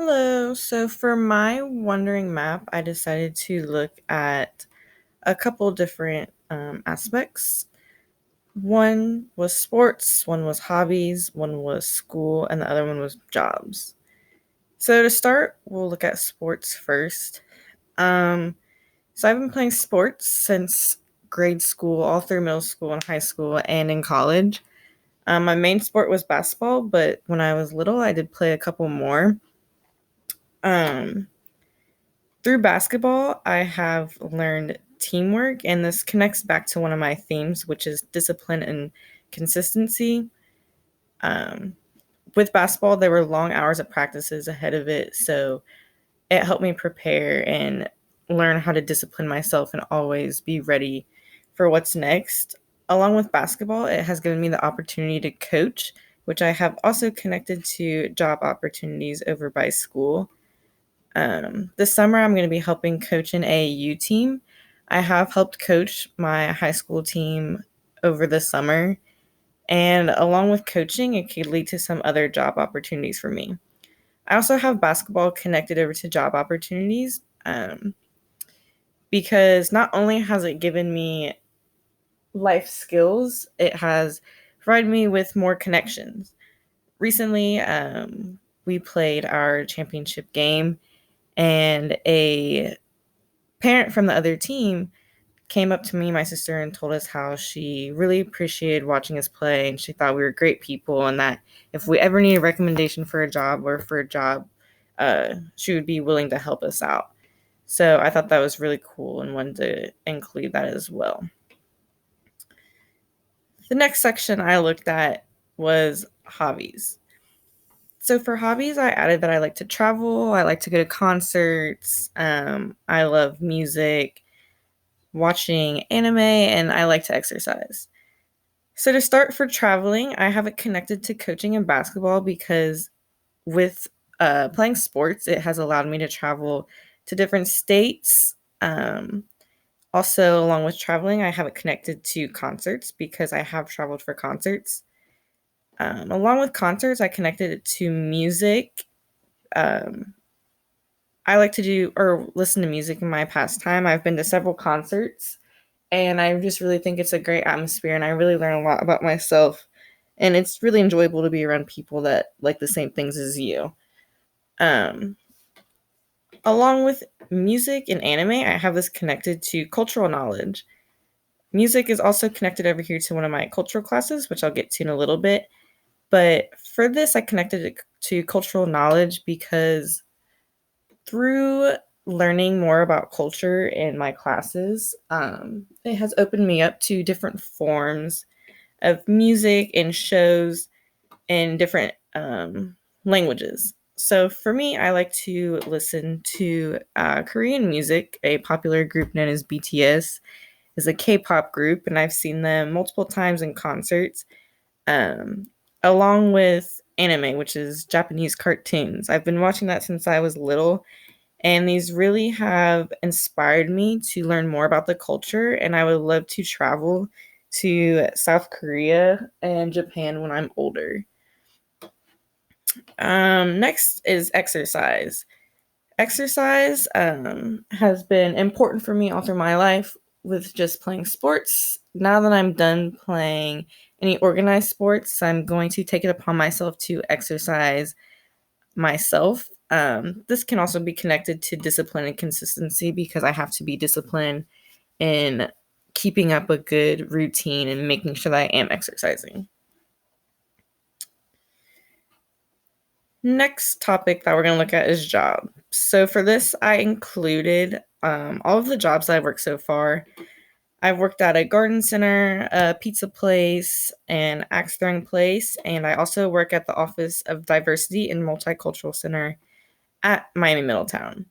Hello. So for my wondering map, I decided to look at a couple different aspects. One was sports, one was hobbies, one was school, and the other one was jobs. So to start, we'll look at sports first. Um, so I've been playing sports since grade school, all through middle school and high school, and in college. My main sport was basketball, but when I was little, I did play a couple more. Um, Through basketball, I have learned teamwork, and this connects back to one of my themes, which is discipline and consistency. Um, with basketball, there were long hours of practices ahead of it, so it helped me prepare and learn how to discipline myself and always be ready for what's next. Along with basketball, it has given me the opportunity to coach, which I have also connected to job opportunities over by school. This summer, I'm going to be helping coach an AAU team. I have helped coach my high school team over the summer, and along with coaching, it could lead to some other job opportunities for me. I also have basketball connected over to job opportunities because not only has it given me life skills, it has provided me with more connections. Recently, we played our championship game, and a parent from the other team came up to me, my sister, and told us how she really appreciated watching us play and she thought we were great people and that if we ever need a recommendation for a job or for a job, she would be willing to help us out. So I thought that was really cool and wanted to include that as well. The next section I looked at was hobbies. So for hobbies, I added that I like to travel, I like to go to concerts, I love music, watching anime, and I like to exercise. So to start for traveling, I have it connected to coaching and basketball because with playing sports, it has allowed me to travel to different states. Also, along with traveling, I have it connected to concerts because I have traveled for concerts. Along with concerts, I connected it to music. Um, I like to do or listen to music in my pastime. I've been to several concerts and I just really think it's a great atmosphere and I really learn a lot about myself and it's really enjoyable to be around people that like the same things as you. Um, Along with music and anime, I have this connected to cultural knowledge. Music is also connected over here to one of my cultural classes, which I'll get to in a little bit. But for this, I connected it to cultural knowledge because through learning more about culture in my classes, it has opened me up to different forms of music and shows in different languages. So for me, I like to listen to Korean music. A popular group known as BTS is a K-pop group, and I've seen them multiple times in concerts, um, along with anime, which is Japanese cartoons. I've been watching that since I was little, and these really have inspired me to learn more about the culture. And I would love to travel to South Korea and Japan when I'm older. Next is exercise. Exercise has been important for me all through my life with just playing sports. Now that I'm done playing any organized sports, I'm going to take it upon myself to exercise myself. This can also be connected to discipline and consistency because I have to be disciplined in keeping up a good routine and making sure that I am exercising. Next topic that we're going to look at is job. So for this, I included all of the jobs that I've worked so far. I've worked at a garden center, a pizza place, an axe throwing place, and I also work at the Office of Diversity and Multicultural Center at Miami Middletown.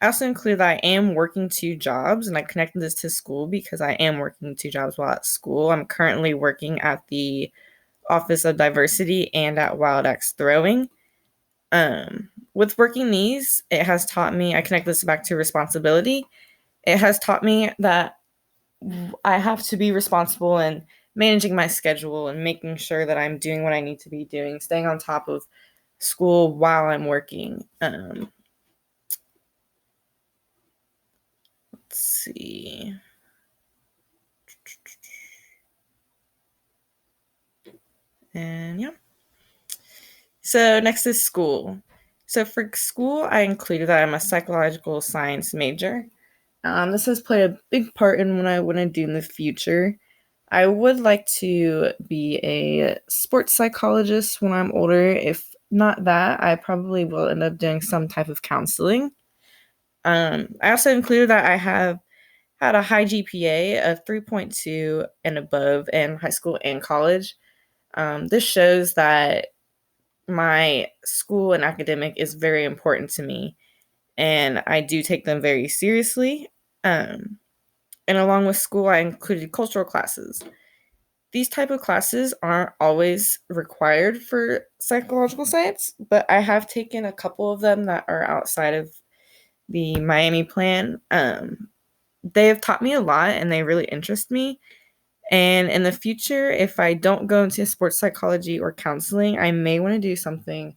I also include that I am working two jobs, and I connected this to school because I am working two jobs while at school. I'm currently working at the Office of Diversity and at Wild Axe Throwing. With working these, it has taught me, I connect this back to responsibility. It has taught me that I have to be responsible in managing my schedule and making sure that I'm doing what I need to be doing, staying on top of school while I'm working. Let's see. And yeah. So next is school. So for school, I included that I'm a psychological science major. This has played a big part in what I want to do in the future. I would like to be a sports psychologist when I'm older. If not that, I probably will end up doing some type of counseling. I also included that I have had a high GPA of 3.2 and above in high school and college. This shows that my school and academic is very important to me, and I do take them very seriously. Um, and along with school, I included cultural classes. These type of classes aren't always required for psychological science, but I have taken a couple of them that are outside of the Miami plan. They have taught me a lot and they really interest me. And in the future, if I don't go into sports psychology or counseling, I may want to do something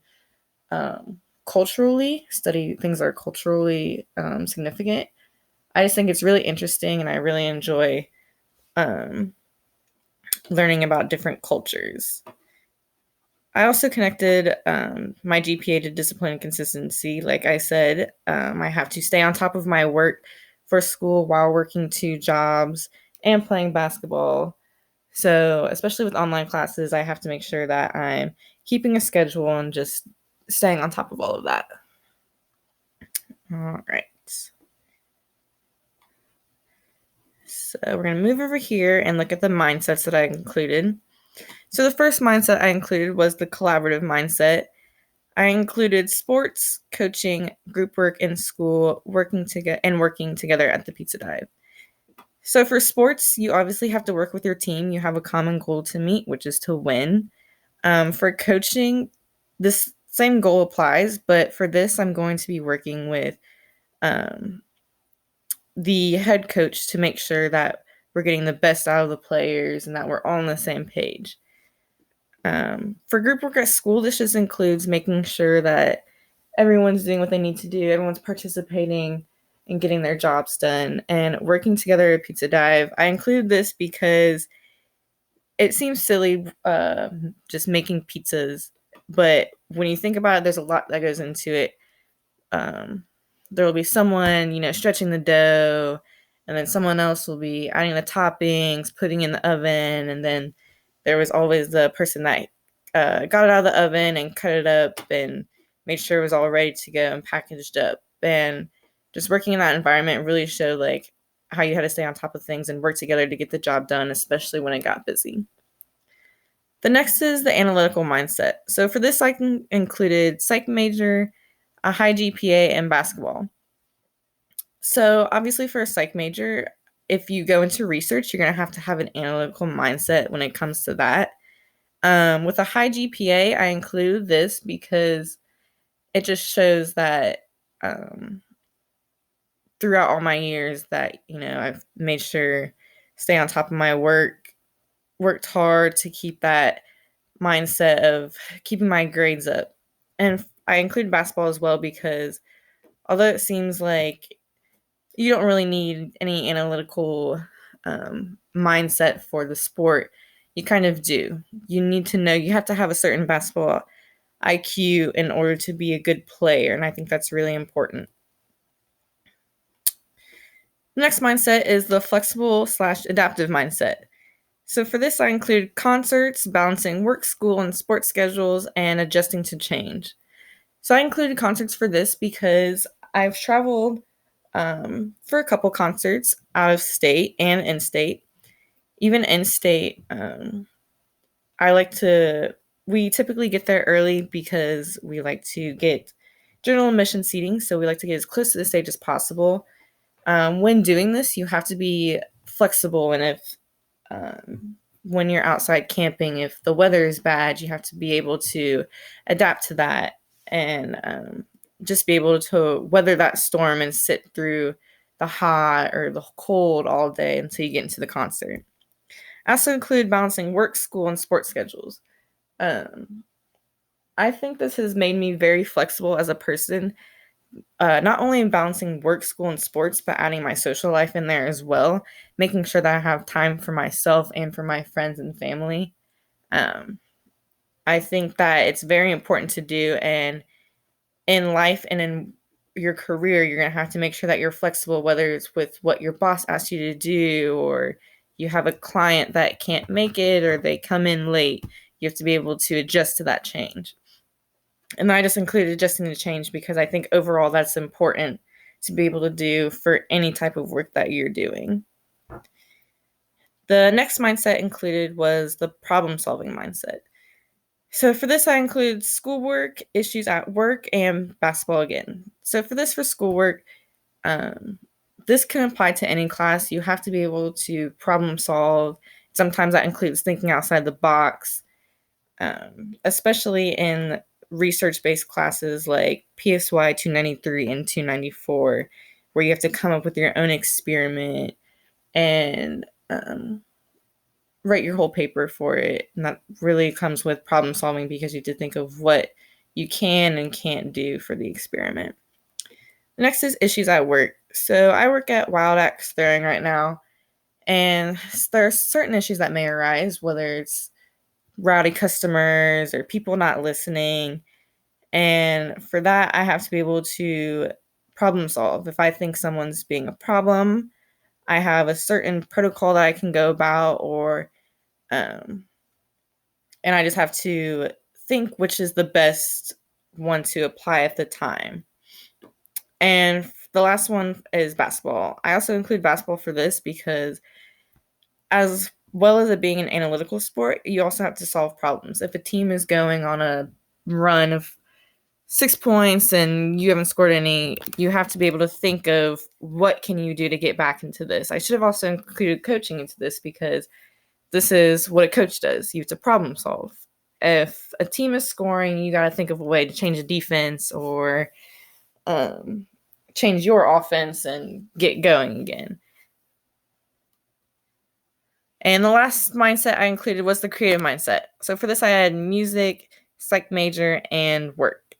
culturally, study things that are culturally significant. I just think it's really interesting and I really enjoy um, learning about different cultures. I also connected my GPA to discipline and consistency. Like I said, I have to stay on top of my work for school while working two jobs and playing basketball. So, especially with online classes, I have to make sure that I'm keeping a schedule and just staying on top of all of that. All right. So, we're going to move over here and look at the mindsets that I included. So, the first mindset I included was the collaborative mindset. I included sports, coaching, group work in school, working together at the pizza dive. So for sports, you obviously have to work with your team. You have a common goal to meet, which is to win. For coaching, this same goal applies, but for this, I'm going to be working with um, the head coach to make sure that we're getting the best out of the players and that we're all on the same page. For group work at school, this just includes making sure that everyone's doing what they need to do, everyone's participating and getting their jobs done, and working together at Pizza Dive. I include this because it seems silly just making pizzas, but when you think about it, there's a lot that goes into it. Um, there will be someone, stretching the dough, and then someone else will be adding the toppings, putting in the oven, and then there was always the person that got it out of the oven and cut it up and made sure it was all ready to go and packaged up. And just working in that environment really showed like how you had to stay on top of things and work together to get the job done, especially when it got busy. The next is the analytical mindset. So for this, I included psych major, a high GPA, and basketball. So obviously for a psych major, if you go into research, you're going to have an analytical mindset when it comes to that. With a high GPA, I include this because it just shows that throughout all my years that, I've made sure stay on top of my work, worked hard to keep that mindset of keeping my grades up. And I include basketball as well because although it seems like you don't really need any analytical mindset for the sport, you kind of do. You need to know, you have to have a certain basketball IQ in order to be a good player. And I think that's really important. The next mindset is the flexible/adaptive mindset. So for this, I include concerts, balancing work, school, and sports schedules, and adjusting to change. So I included concerts for this because I've traveled for a couple concerts out of state and in state. Even in state, we typically get there early because we like to get general admission seating. So we like to get as close to the stage as possible. When doing this, you have to be flexible. And if when you're outside camping, if the weather is bad, you have to be able to adapt to that and just be able to weather that storm and sit through the hot or the cold all day until you get into the concert. I also include balancing work, school, and sports schedules. Um, I think this has made me very flexible as a person, not only in balancing work, school, and sports, but adding my social life in there as well, making sure that I have time for myself and for my friends and family. Um, I think that it's very important to do, and in life and in your career, you're going to have to make sure that you're flexible, whether it's with what your boss asks you to do, or you have a client that can't make it, or they come in late. You have to be able to adjust to that change. And I just included adjusting to change because I think overall that's important to be able to do for any type of work that you're doing. The next mindset included was the problem solving mindset. So for this, I include schoolwork, issues at work, and basketball again. So for schoolwork, this can apply to any class. You have to be able to problem solve. Sometimes that includes thinking outside the box, especially in research-based classes like PSY 293 and 294, where you have to come up with your own experiment and write your whole paper for it. And that really comes with problem solving because you have to think of what you can and can't do for the experiment. The next is issues at work. So I work at Wild Axe Throwing right now, and there are certain issues that may arise, whether it's rowdy customers or people not listening. And for that, I have to be able to problem solve. If I think someone's being a problem, I have a certain protocol that I can go about, or and I just have to think which is the best one to apply at the time. And the last one is basketball. I also include basketball for this because, as well as it being an analytical sport, you also have to solve problems. If a team is going on a run of 6 points and you haven't scored any, you have to be able to think of what can you do to get back into this. I should have also included coaching into this because this is what a coach does. You have to problem solve. If a team is scoring, you got to think of a way to change the defense or change your offense and get going again. And the last mindset I included was the creative mindset. So for this, I had music, psych major, and work.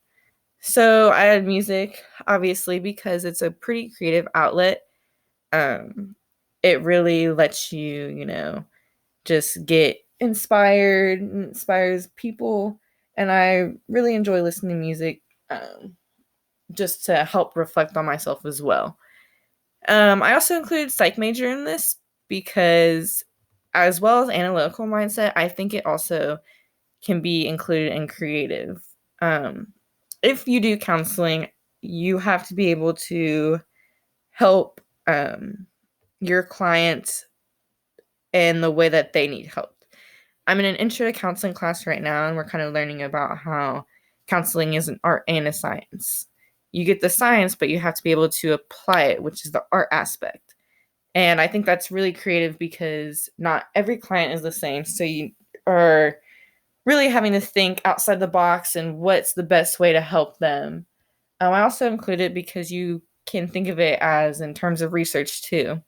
So I had music, obviously, because it's a pretty creative outlet. It really lets you, just get inspired, inspires people. And I really enjoy listening to music just to help reflect on myself as well. I also included psych major in this because, as well as analytical mindset, I think it also can be included in creative. If you do counseling, you have to be able to help your client in the way that they need help. I'm in an intro to counseling class right now, and we're kind of learning about how counseling is an art and a science. You get the science, but you have to be able to apply it, which is the art aspect. And I think that's really creative because not every client is the same. So you are really having to think outside the box and what's the best way to help them. I also include it because you can think of it as in terms of research too.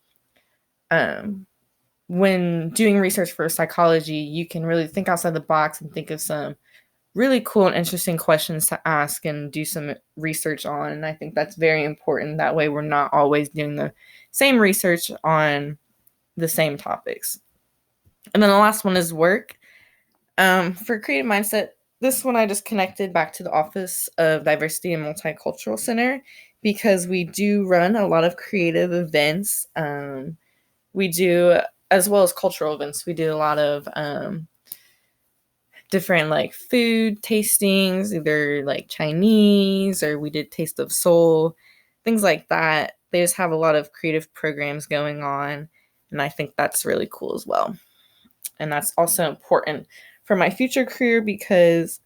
When doing research for psychology, you can really think outside the box and think of some really cool and interesting questions to ask and do some research on. And I think that's very important. That way we're not always doing the same research on the same topics. And then the last one is work. For creative mindset, this one I just connected back to the Office of Diversity and Multicultural Center because we do run a lot of creative events. We do, as well as cultural events, we do a lot of different like food tastings, either like Chinese or we did Taste of Seoul, things like that. They just have a lot of creative programs going on, and I think that's really cool as well. And that's also important for my future career because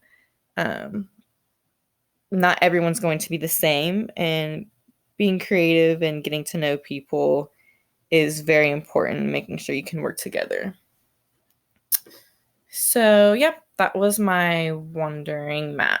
not everyone's going to be the same, and being creative and getting to know people is very important, making sure you can work together. So, yep, that was my wandering map.